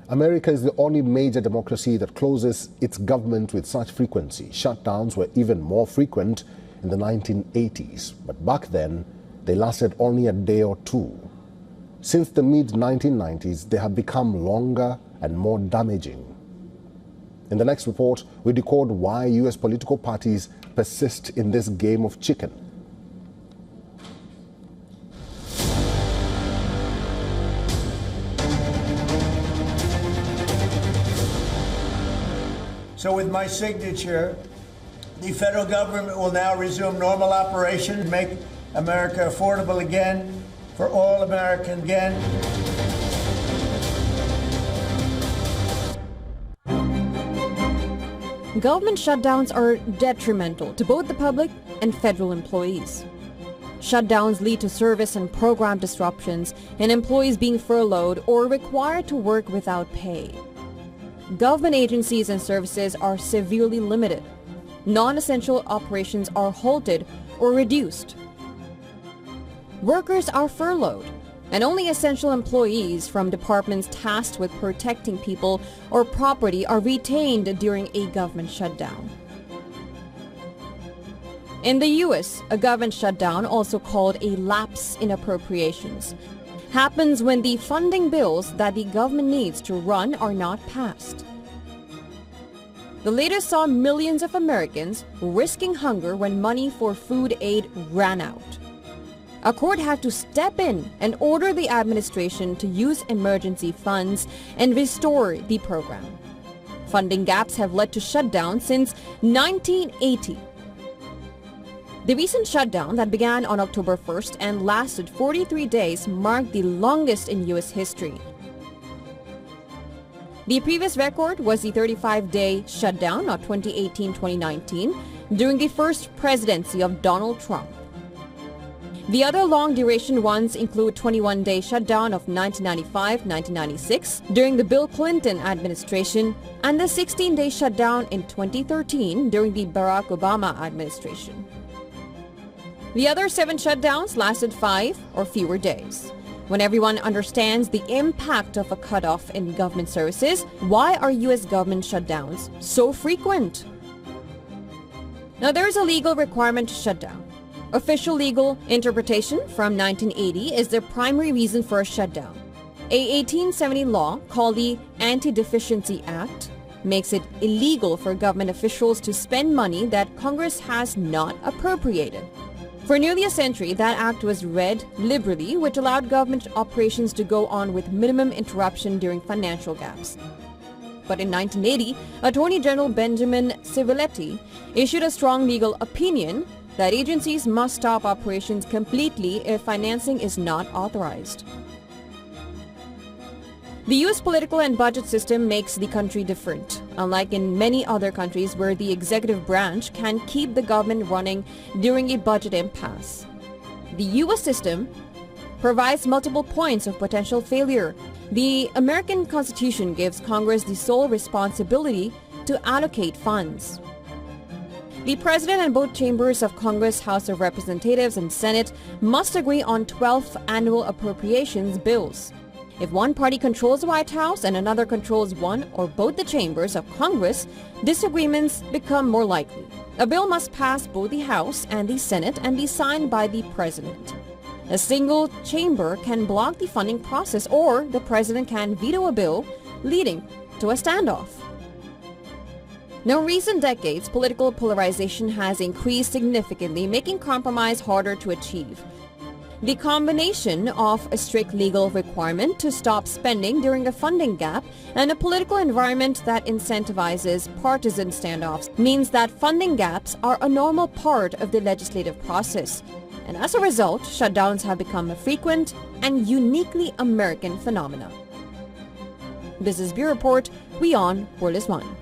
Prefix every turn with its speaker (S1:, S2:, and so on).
S1: America is the only major democracy that closes its government with such frequency. Shutdowns were even more frequent in the 1980s, but back then they lasted only a day or two. Since the mid-1990s, they have become longer and more damaging. In the next report, we decode why U.S. political parties persist in this game of chicken.
S2: So with my signature, the federal government will now resume normal operation and make America affordable again for all Americans again.
S3: Government shutdowns are detrimental to both the public and federal employees. Shutdowns lead to service and program disruptions and employees being furloughed or required to work without pay. Government agencies and services are severely limited. Non-essential operations are halted or reduced. Workers are furloughed, and only essential employees from departments tasked with protecting people or property are retained during a government shutdown. In the U.S., a government shutdown, also called a lapse in appropriations, happens when the funding bills that the government needs to run are not passed. The latest saw millions of Americans risking hunger when money for food aid ran out. A court had to step in and order the administration to use emergency funds and restore the program. Funding gaps have led to shutdowns since 1980. The recent shutdown that began on October 1st and lasted 43 days marked the longest in U.S. history. The previous record was the 35-day shutdown of 2018-2019 during the first presidency of Donald Trump. The other long-duration ones include 21-day shutdown of 1995-1996 during the Bill Clinton administration and the 16-day shutdown in 2013 during the Barack Obama administration. The other 7 shutdowns lasted 5 or fewer days. When everyone understands the impact of a cutoff in government services, why are U.S. government shutdowns so frequent? Now, there is a legal requirement to shut down. Official legal interpretation from 1980 is the primary reason for a shutdown. A 1870 law called the Anti-Deficiency Act makes it illegal for government officials to spend money that Congress has not appropriated. For nearly a century, that act was read liberally, which allowed government operations to go on with minimum interruption during financial gaps. But in 1980, Attorney General Benjamin Civiletti issued a strong legal opinion that agencies must stop operations completely if financing is not authorized. The U.S. political and budget system makes the country different, unlike in many other countries where the executive branch can keep the government running during a budget impasse. The U.S. system provides multiple points of potential failure. The American Constitution gives Congress the sole responsibility to allocate funds. The President and both chambers of Congress, House of Representatives and Senate must agree on 12 annual appropriations bills. If one party controls the White House and another controls one or both the chambers of Congress, disagreements become more likely. A bill must pass both the House and the Senate and be signed by the President. A single chamber can block the funding process, or the President can veto a bill, leading to a standoff. Now, in recent decades, political polarization has increased significantly, making compromise harder to achieve. The combination of a strict legal requirement to stop spending during a funding gap and a political environment that incentivizes partisan standoffs means that funding gaps are a normal part of the legislative process. And as a result, shutdowns have become a frequent and uniquely American phenomenon. This is Bureau Report. WION World is One.